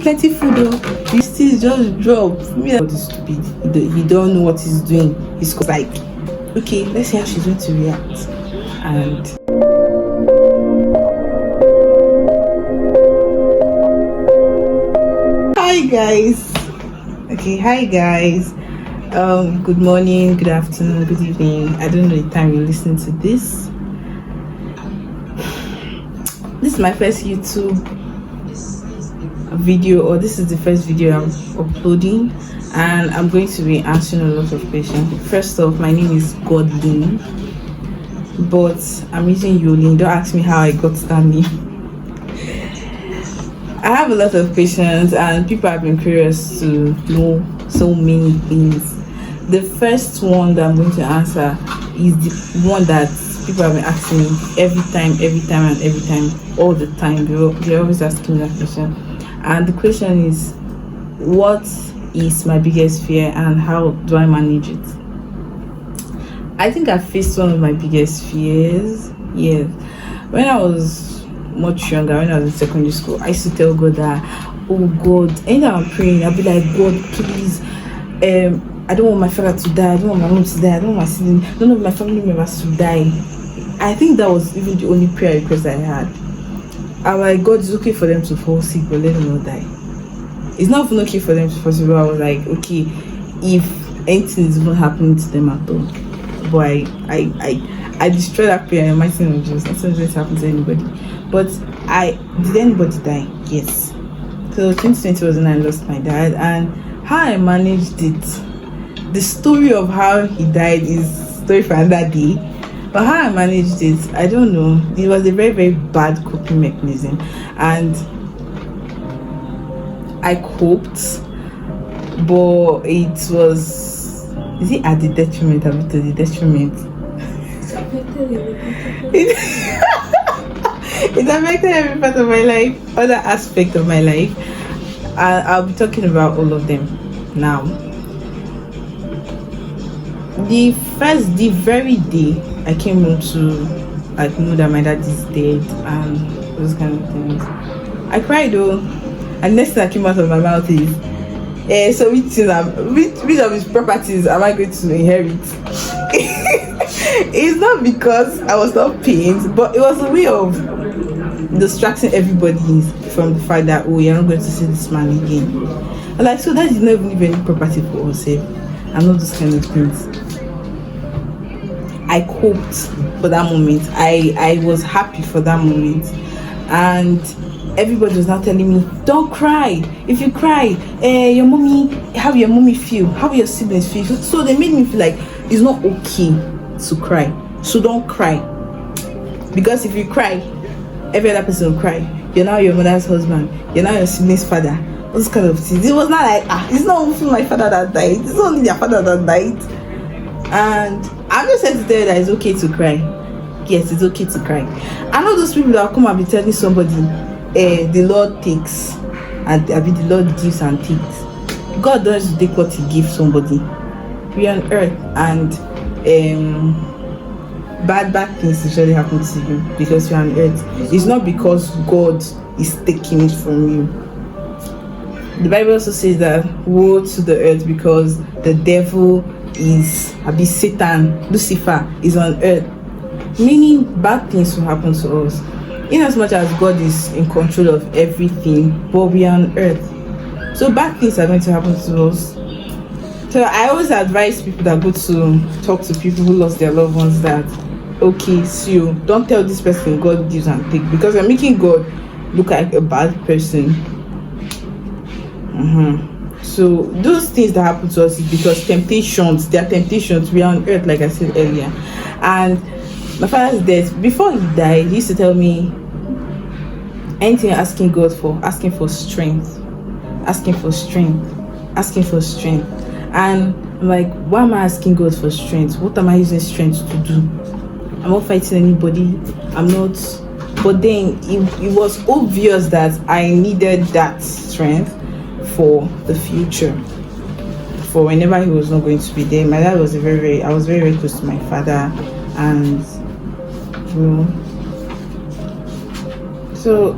plenty food though. You still just drop. Me, that is stupid. He don't know what he's doing. He's like, okay, let's see how she's going to react. And hi guys. Okay, hi guys. Good morning, good afternoon, good evening. I don't know the time you're listening to this. This is my first YouTube video, or this is the first video I'm uploading, and I'm going to be answering a lot of questions. First off, my name is Godwin, but I'm using Yolin. Don't ask me how I got that name. I have a lot of questions and people have been curious to know so many things. The first one that I'm going to answer is the one that people have been asking me every time, all the time. They're always asking me that question. And the question is, what is my biggest fear and how do I manage it? I think I faced one of my biggest fears. Yes. When I was much younger, when I was in secondary school, I used to tell God that, oh God, anytime I'm praying, I'll be like, God, please, I don't want my father to die, I don't want my mom to die, I don't want my siblings, none of my family members to die. I think that was even the only prayer request I had. I'm like, God, it's okay for them to fall sick, but let them not die. It's not even okay for them to fall sick, but I was like, okay, if anything is not happening to them at all. But I destroyed that prayer in my name of Jesus. Nothing just happened to anybody. But did anybody die? Yes. So 2020 was when I lost my dad, and how I managed it, the story of how he died is a story for another day. But how I managed it, I don't know. It was a very, very bad coping mechanism, and I coped, but it was, is it at the detriment of it, to the detriment? It affected every part of my life, other aspect of my life. I'll be talking about all of them now. The very day I came home to like know that my dad is dead and those kind of things, I cried though. And next thing that came out of my mouth is, so which of his properties am I going to inherit? It's not because I was not pained, but it was a way of distracting everybody from the fact that, oh, you're not going to see this man again. And like, so that did not even leave any property for us, and all those kind of things. I coped for that moment. I was happy for that moment, and everybody was now telling me, don't cry. If you cry, your mommy, how your mommy feel, how your siblings feel. So they made me feel like it's not okay to cry, so don't cry, because if you cry, every other person will cry. You're now your mother's husband, you're now your sibling's father, those kind of things. It was not like, it's not only my father that died, it's not only their father that died. And I'm just here to tell you that it's okay to cry. Yes, it's okay to cry. I know those people that come and be telling somebody, the Lord takes, and the Lord gives and takes. God doesn't take what he gives somebody. We are on earth, and bad things usually happen to you because you're on earth. It's not because God is taking it from you. The Bible also says that woe to the earth because the devil is, Satan, Lucifer is on earth. Meaning bad things will happen to us. In as much as God is in control of everything, but we are on earth. So bad things are going to happen to us. So I always advise people that go to talk to people who lost their loved ones that, okay, so don't tell this person God gives and takes, because you're making God look like a bad person. So those things that happen to us is because there are temptations. We are on earth, like I said earlier. And my father's dead. Before he died, he used to tell me, anything you're asking God for, asking for strength. And I'm like, why am I asking God for strength? What am I using strength to do? I'm not fighting anybody. I'm not. But then it was obvious that I needed that strength for the future, for whenever he was not going to be there. My dad was I was very, very close to my father, and you know, so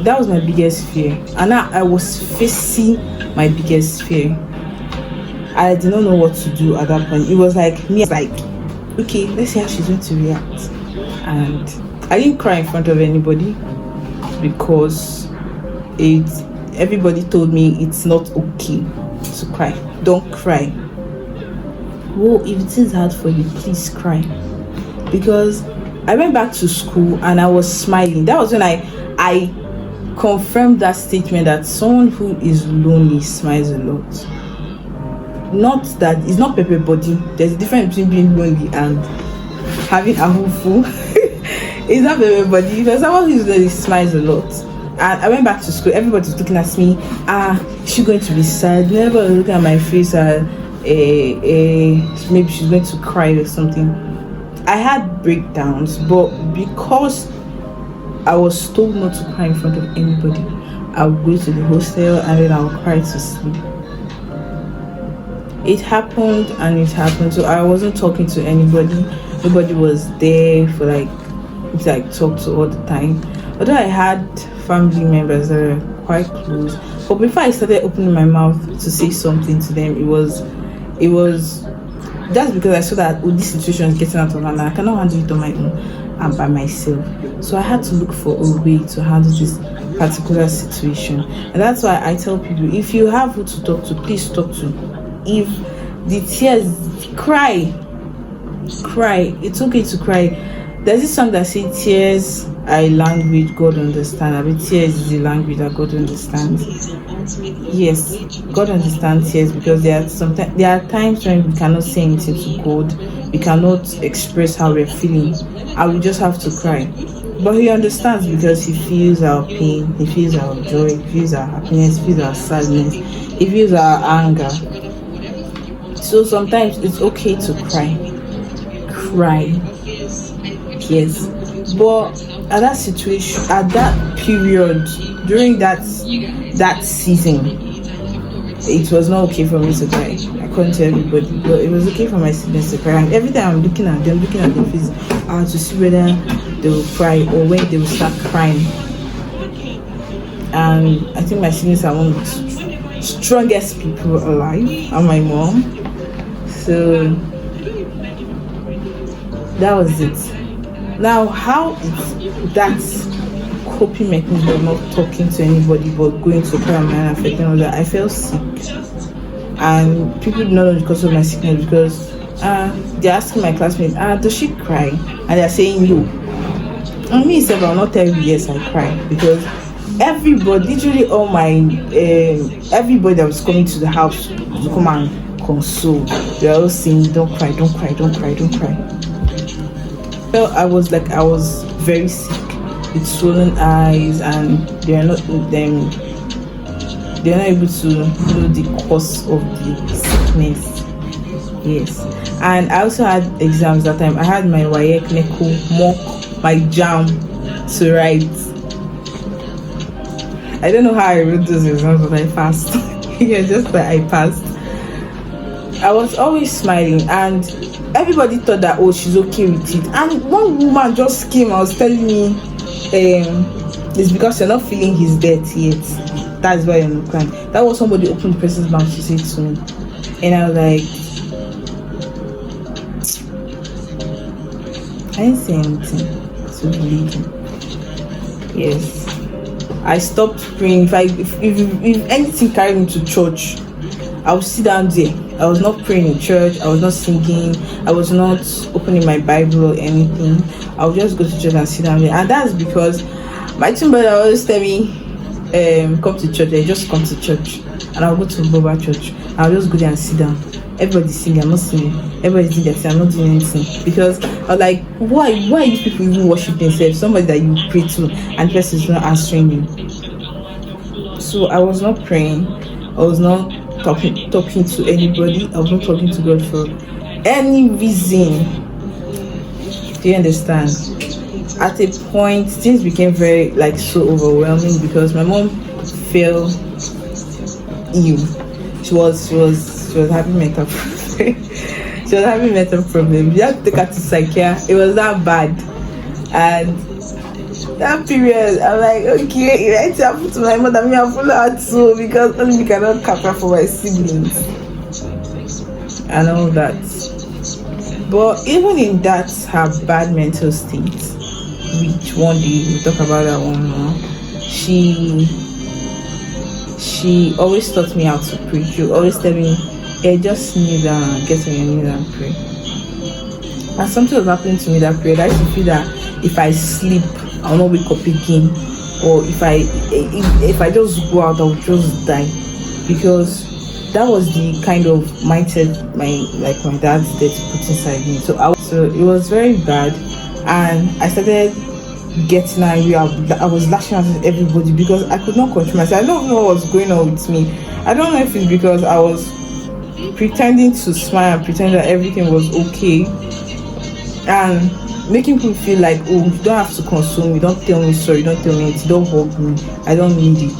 that was my biggest fear, and I was facing my biggest fear. I did not know what to do at that point. It was like me, like, okay, let's see how she's going to react. And I didn't cry in front of anybody because everybody told me it's not okay to cry. Don't cry. Well, if it is hard for you, please cry. Because I went back to school and I was smiling. That was when I confirmed that statement that someone who is lonely smiles a lot. Not that it's not pepper body. There's a difference between being lonely and having a hopeful. It's not pepper body. Because someone who is lonely smiles a lot. And I went back to school. Everybody's looking at me. Is she going to be sad? Never looking at my face and maybe she's going to cry or something. I had breakdowns, but because I was told not to cry in front of anybody, I would go to the hostel and then I would cry to sleep. It happened and it happened. So I wasn't talking to anybody. Nobody was there for like talk to all the time. Although I had family members that were quite close, but before I started opening my mouth to say something to them, it was that's because I saw that this situation is getting out of hand. I cannot handle it on my own and by myself. So I had to look for a way to handle this particular situation. And that's why I tell people, if you have who to talk to, please talk to. If the tears, cry. It's okay to cry. There's this song that says tears are a language God understands. I mean, tears is a language that God understands. Yes, God understands tears because there are times when we cannot say anything to God. We cannot express how we're feeling. And we just have to cry. But He understands because He feels our pain, He feels our joy, He feels our happiness, He feels our sadness, He feels our anger. So sometimes it's okay to cry. Yes. But at that situation, at that period, during that season, it was not okay for me to cry. I couldn't tell everybody, but it was okay for my siblings to cry. And every time I'm looking at their face, to see whether they will cry or when they will start crying. And I think my siblings are one of the strongest people alive, and my mom. So that was it. Now, how is that coping mechanism of not talking to anybody but going to cry and affecting all that? I felt sick, and people did not know because of my sickness, because they're asking my classmates, does she cry? And they're saying no. And me said, I'll not tell you yes, I cry, because everybody, literally all my everybody that was coming to the house to come and console, they were all saying, don't cry. I was very sick with swollen eyes, and they're not able to know the cause of the sickness. Yes. And I also had exams that time. I had my WAEC, NECO, mock, my JAM to write. I don't know how I wrote those exams, but I passed. Yeah, just that I passed. I was always smiling, and everybody thought that, she's okay with it. And one woman just came and was telling me, it's because you're not feeling his death yet. That's why you're not crying. That was somebody opened the person's mouth to say to me. And I was like, I didn't say anything to the lady. Yes. I stopped praying. If anything carried me to church, I would sit down there. I was not praying in church. I was not singing. I was not opening my Bible or anything. I would just go to church and sit down there. And that's because my twin brother always tell me, come to church. I just come to church. And I'll go to Boba church. I'll just go there and sit down. Everybody's singing, I'm not singing. Everybody's doing their thing, I'm not doing anything. Because I was like, why you people even worship themselves? Somebody that you pray to and the person is not answering you. So I was not praying. I was not talking to anybody. I was not talking to God for any reason. Do you understand? At a point, things became very so overwhelming because my mom fell ill. She was having mental problems. She was having mental problems. We had to take her to psychiatry. It was that bad, and That period, I'm like, okay, if I happen to my mother, me I follow her too, because only me cannot capture for my siblings and all that. But even in that her bad mental state, which one day we'll talk about that one more, she always taught me how to pray. She would always tell me, hey, just kneel down, get on your knees and pray. And something was happening to me that period. I used to feel that if I sleep, I'll not wake up again, or if I just go out, I'll just die, because that was the kind of mindset my dad's death put inside me. So it was very bad, and I started getting angry. I was lashing out at everybody because I could not control myself. I don't know what was going on with me. I don't know if it's because I was pretending to smile and pretend that everything was okay, and making people feel like, oh, you don't have to console me, don't tell me sorry, don't tell me anything, don't hug me, I don't need it.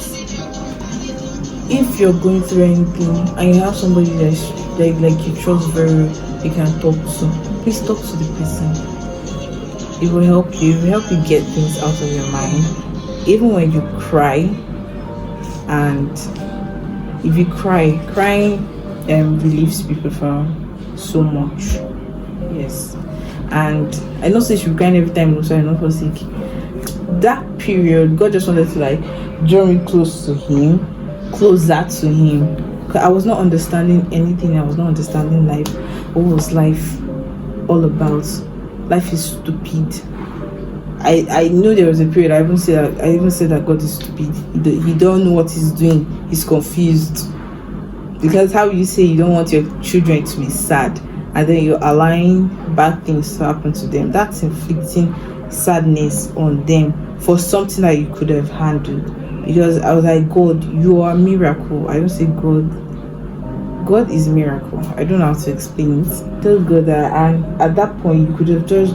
If you're going through anything and you have somebody that's like you trust very well, you can talk to, please talk to the person. It will help you. It will help you get things out of your mind. Even when you cry, and if you crying relieves people from so much. Yes. And I know say she was crying every time, so I know for sick. That period, God just wanted to like draw me closer to Him. I was not understanding anything. I was not understanding life. What was life all about? Life is stupid. I knew there was a period. I even said that God is stupid. He don't know what He's doing. He's confused. Because how you say you don't want your children to be sad, and then you're allowing bad things to happen to them, that's inflicting sadness on them for something that you could have handled. Because I was like, God, you are a miracle. I don't say God is a miracle. I don't know how to explain it. Tell God that, and at that point you could have just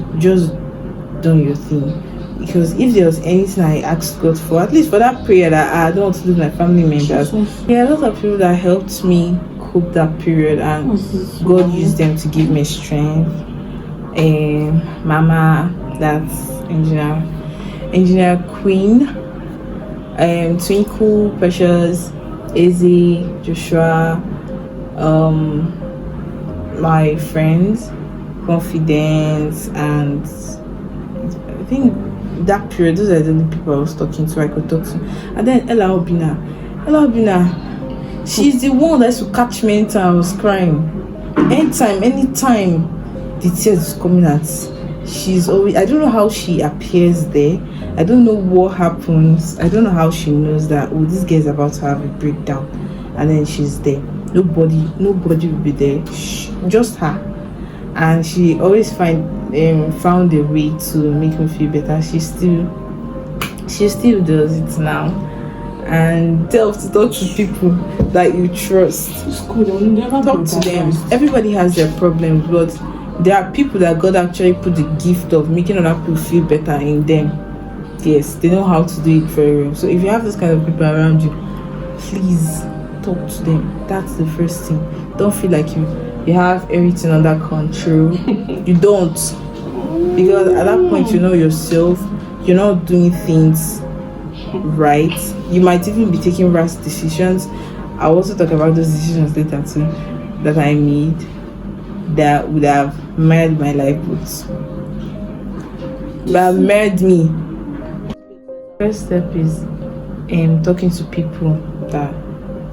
done your thing. Because if there was anything I asked God for, at least for that prayer that I don't want to lose my family members, there are a lot of people that helped me cope that period, and God used them to give me strength. Mama, that's engineer Queen, Twinkle, Precious, Izzy, Joshua, my friends, Confidence, and I think that period, those are the only people I was talking to, I could talk to. And then Ella Obina, she's the one that used to catch me anytime I was crying. Anytime the tears is coming out, she's always, I don't know how she appears there. I don't know what happens. I don't know how she knows that, oh, this girl is about to have a breakdown, and then she's there. Nobody will be there, just her. And she always found a way to make me feel better. She still does it now. And tell to talk to people that you trust. Talk to them. Everybody has their problems, but there are people that God actually put the gift of making other people feel better in them. Yes, they know how to do it very well. So if you have this kind of people around you, please talk to them. That's the first thing. Don't feel like you have everything under control. You don't. Because at that point you know yourself, you're not doing things right. You might even be taking rash decisions. I'll also talk about those decisions later too that I made that would have marred my life, but marred me. First step is talking to people that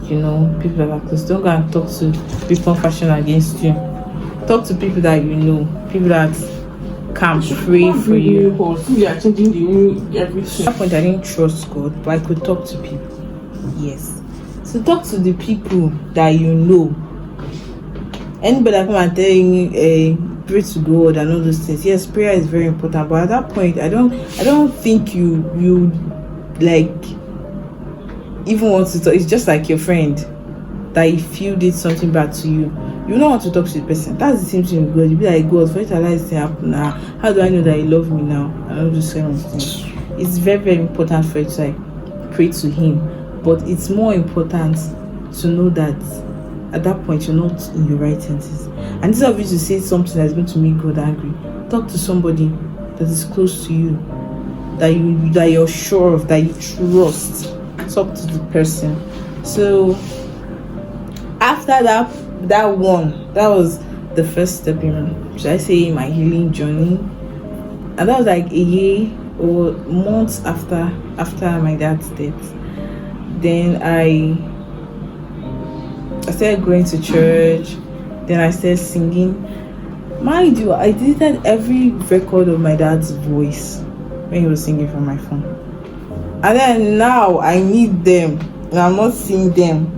you know, people that are close. Don't go and talk to people fashion against you. Talk to people that you know, people that can pray for you. At that point I didn't trust God, but I could talk to people. Yes. So talk to the people that you know. Anybody that come and tell you pray to God and all those things. Yes, prayer is very important, but at that point I don't think you like even want to talk. It's just like your friend that if you did something bad to you, you don't want to talk to the person. That's the same thing with God. You be like, God, for it to allow this to happen now, how do I know that you love me now? And all those kind of things. It's very, very important for you to like pray to Him, but it's more important to know that at that point you're not in your right senses. And instead of you to say something that's going to make God angry, talk to somebody that is close to you. that you're sure of, that you trust. Talk to the person. So after that was the first step in, should I say, my healing journey. And that was like a year or months after my dad's death. Then I started going to church. Then I started singing. Mind you, I deleted every record of my dad's voice when he was singing from my phone. And then now I need them and I'm not seeing them.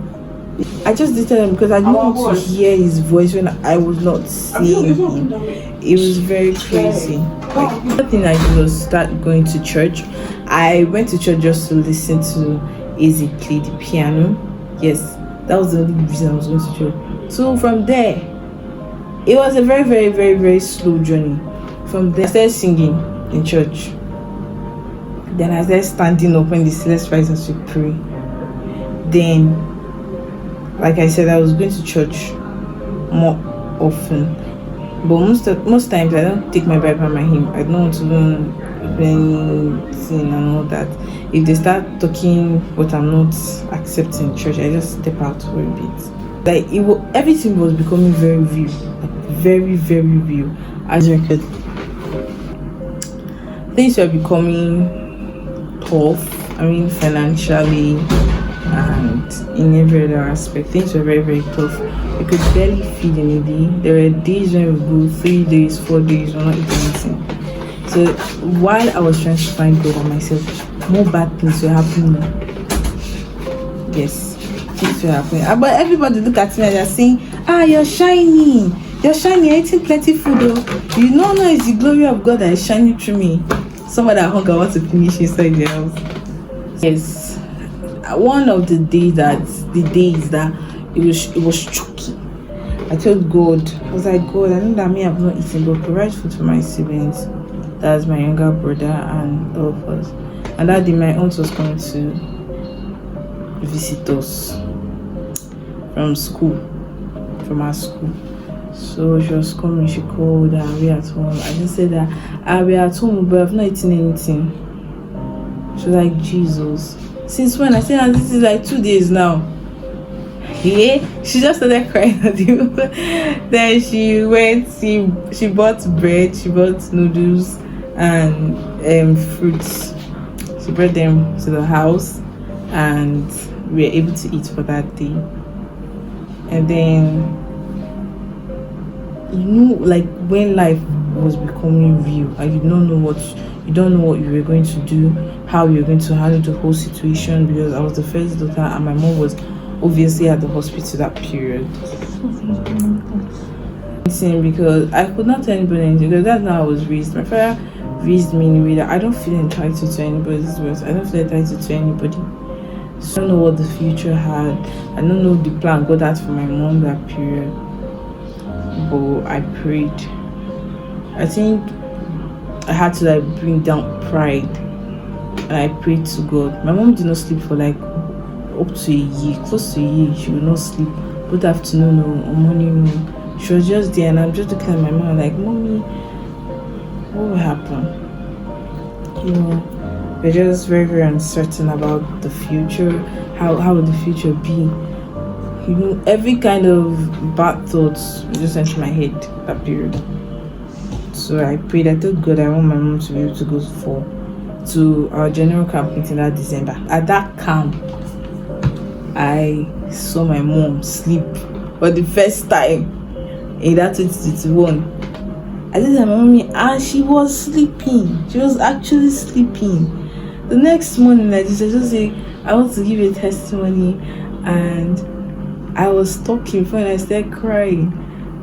I just deleted them because I didn't want to hear his voice when I was not seeing him. It was very crazy. Like, the thing I did was start going to church. I went to church just to listen to Izzy play the piano. Yes, that was the only reason I was going to church. So from there, it was a very, very, very, very slow journey. From there, I started singing in church. Then I started standing up when the Celeste Rise to pray. Then, like I said, I was going to church more often. But most times I don't take my Bible and my hymn. I don't want to learn sing and all that. If they start talking what I'm not accepting in church, I just step out for a bit. Like everything was becoming very real, like very, very real. As record, things were becoming tough. I mean, financially and in every other aspect, things were very, very tough. We could barely feed in a day. There were days when we go 3 days, 4 days, we're not eating anything. So while I was trying to find God on myself, more bad things were happening. Yes, things were happening. But everybody look at me and they're saying, you're shining. You're shining, you're eating plenty food though. You know it's the glory of God that is shining through me. Somebody at hunger wants to finish inside the house. Yes. One of the days that it was choking. I told God, I was like, God, I know that me I've not eaten, but provide food for my siblings. That's my younger brother and all of us. And that day my aunt was coming to visit us from school, from our school. So she was coming, she called and we at home. I just said that I'll be at home, but I've not eaten anything. She was like, Jesus. Since when? I said, this is like 2 days now. Yeah, she just started crying at you. Then she went, she bought bread, she bought noodles and fruits. She brought them to the house and we were able to eat for that day. And then, like when life was becoming real and you don't know what you were going to do, how you were going to handle the whole situation, because I was the first daughter and my mom was obviously at the hospital that period. Because I could not tell anybody anything, because that's how I was raised. My father raised me in a way that I don't feel entitled to anybody's words. I don't feel entitled to anybody. So I don't know what the future had. I don't know the plan God had for my mom that period. But I prayed. I think I had to like bring down pride, and I prayed to God. My mom did not sleep for like up to a year, close to a year. She would not sleep, both afternoon or morning. She was just there, and I'm just looking at my mom like, Mommy, what will happen? We're just very, very uncertain about the future. How will the future be? Every kind of bad thoughts just entered my head that period. So I prayed. I told God I want my mom to be able to go to our general camp meeting that December. At that camp, I saw my mom sleep for the first time in that 2021. I did my mommy and she was sleeping. She was actually sleeping. The next morning, I just say, I want to give you a testimony, and I was talking when I started crying.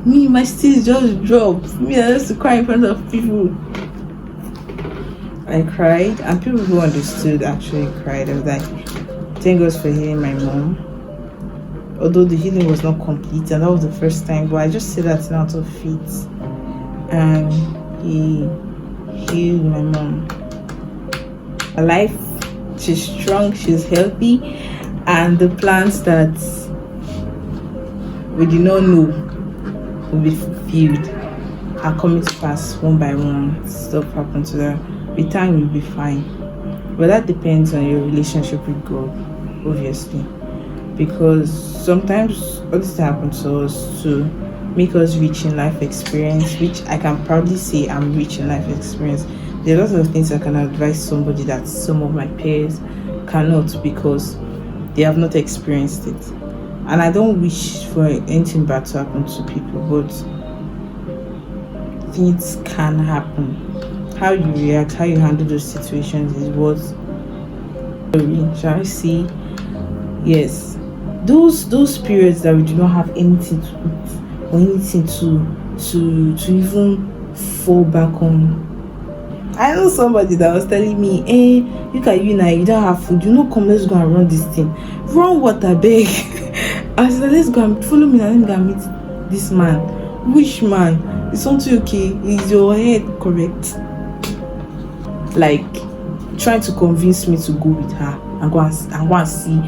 My tears just dropped. I used to cry in front of people. I cried, and people who understood actually cried. I was like, thank God for healing my mom. Although the healing was not complete, and that was the first time, but I just said that out of faith. And he healed my mom. Her life, she's strong, she's healthy, and the plans that we did not know will be fulfilled are coming to pass one by one. Stuff happened to her. with time you'll be fine. But that depends on your relationship with God, obviously, because sometimes all this happens to us to make us rich in life experience, which I can proudly say I'm rich in life experience. There are lots of things I can advise somebody that some of my peers cannot, because they have not experienced it. And I don't wish for anything bad to happen to people, but things can happen. How you react, how you handle those situations is what, shall I say, yes, those periods that we do not have anything to eat or anything to even fall back on. I know somebody that was telling me, hey, look at you now, you don't have food, you know, come, let's go and run this thing. Run what, I beg. I said, let's go and follow me now, let me go and meet this man. Which man? Is something okay? Is your head correct? Like, trying to convince me to go with her and go and see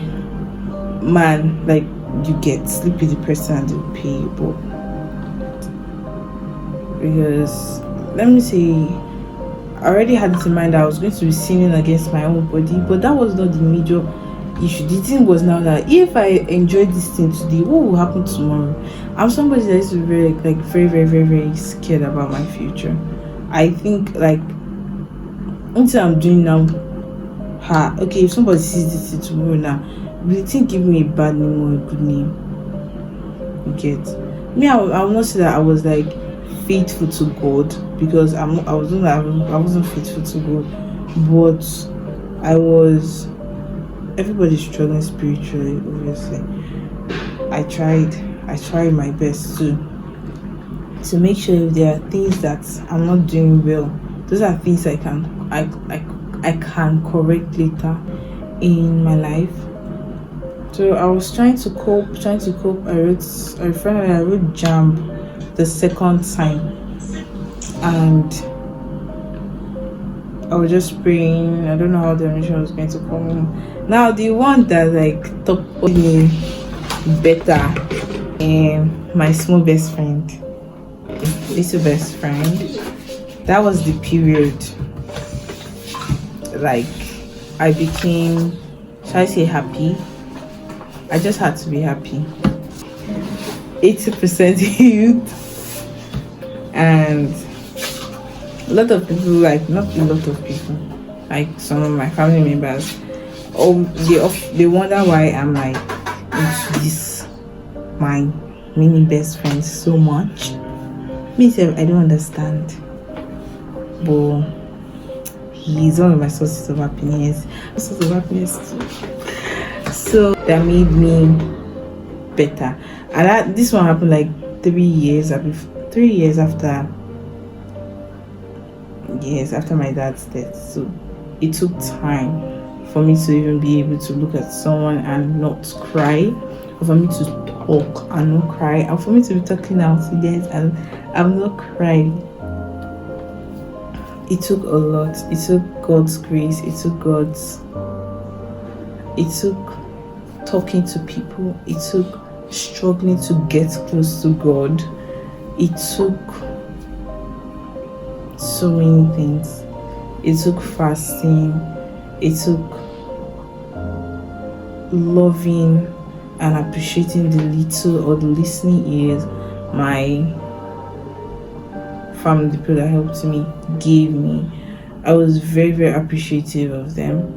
man, like, you get sleep with the person and they'll pay you. But because let me say, I already had it in mind that I was going to be sinning against my own body, but that was not the major issue. The thing was now that if I enjoy this thing today, what will happen tomorrow? I'm somebody that is very, like, very, very, very, very scared about my future. I think, like, until I'm doing now, okay, if somebody sees this thing tomorrow now, will it give me a bad name or a good name? You get me? I will not say that I was like faithful to God, because I wasn't faithful to God, but I was. Everybody's struggling spiritually, obviously. I tried my best to make sure if there are things that I'm not doing well, those are things I can correct later in my life. So I was trying to cope. I wrote Jam the second time, and I was just praying. I don't know how the mission was going to come in. Now the one that like top me better, and my small best friend, little best friend. That was the period. Like, I became, shall I say, happy? I just had to be happy. 80% youth, and a lot of people, like, not a lot of people, like some of my family members, they wonder why I'm like into this my mini best friend so much. Me too, I don't understand, but he's one of my sources of happiness. So that made me better. And this one happened like 3 years after my dad's death. So it took time for me to even be able to look at someone and not cry, or for me to talk and not cry, and for me to be talking out to them and I'm not crying. It took a lot. It took God's grace. It took talking to people. It took struggling to get close to God. It took so many things. It took fasting. It took loving and appreciating the little or the listening ears my family, the people that helped me, gave me. I was very, very appreciative of them,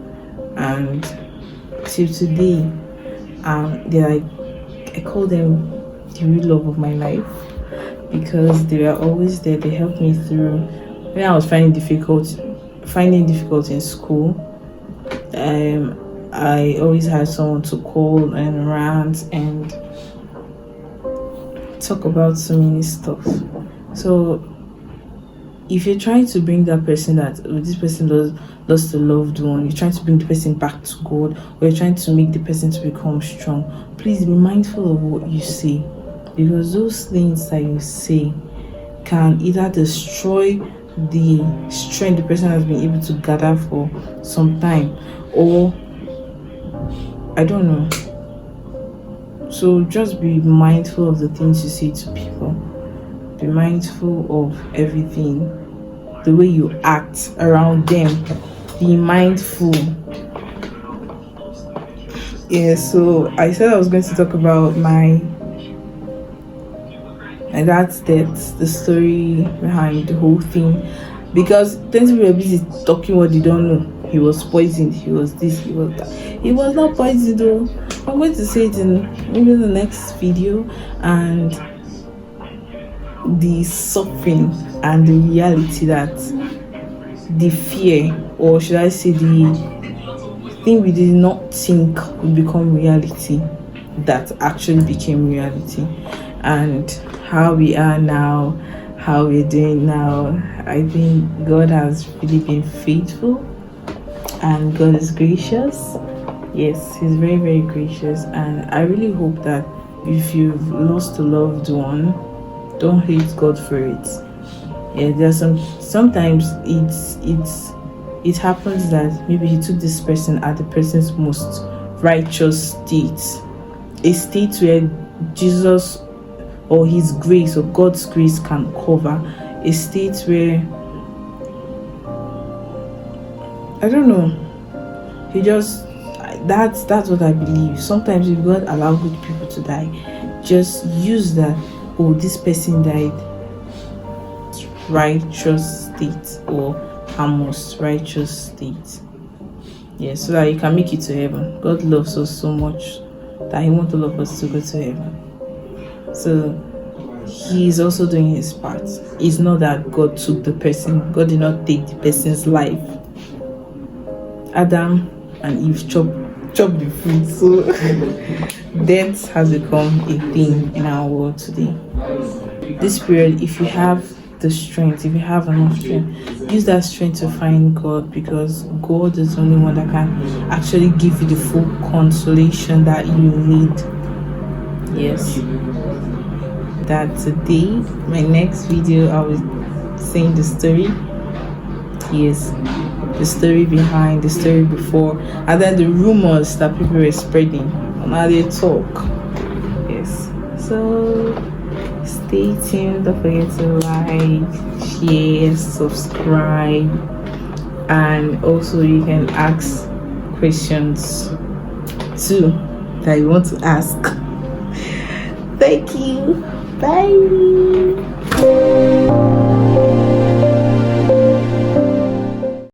and till today, they're like, I call them the real love of my life, because they were always there. They helped me through when I was finding difficult in school. I always had someone to call and rant and talk about so many stuff. So if you're trying to bring that person this person lost a loved one, you're trying to bring the person back to God, or you're trying to make the person to become strong, please be mindful of what you say, because those things that you say can either destroy the strength the person has been able to gather for some time, or I don't know. So just be mindful of the things you say to people. Be mindful of everything the way you act around them. Be mindful. Yeah, so I said I was going to talk about my dad's death, the story behind the whole thing, because plenty people are busy talking what they don't know. He was poisoned, he was this, he was that. He was not poisoned though. I'm going to say it in maybe the next video, and the suffering and the reality that the fear, or should I say the thing we did not think would become reality, that actually became reality, and how we are now, how we're doing now. I think God has really been faithful, and God is gracious. Yes, He's very, very gracious, and I really hope that if you've lost a loved one, don't hate God for it. Yeah, there's sometimes it happens that maybe He took this person at the person's most righteous state, a state where Jesus or His grace or God's grace can cover, a state where, I don't know, He just, that's what I believe. Sometimes if God allow good people to die, just use that, oh, this person died righteous state, or her most righteous state. Yeah, so that you can make it to heaven. God loves us so much that He wants all of us to go to heaven. So He is also doing His part. It's not that God took the person. God did not take the person's life. Adam and Eve chopped the fruit. So death has become a thing in our world today. This period, if you have the strength, if you have enough strength, use that strength to find God, because God is the only one that can actually give you the full consolation that you need. Yes, that today, my next video, I was saying the story. Yes, the story behind, the story before, and then the rumors that people were spreading on how they talk. Yes, so stay tuned. Don't forget to like, share, subscribe, and also you can ask questions too that you want to ask. Thank you. Bye.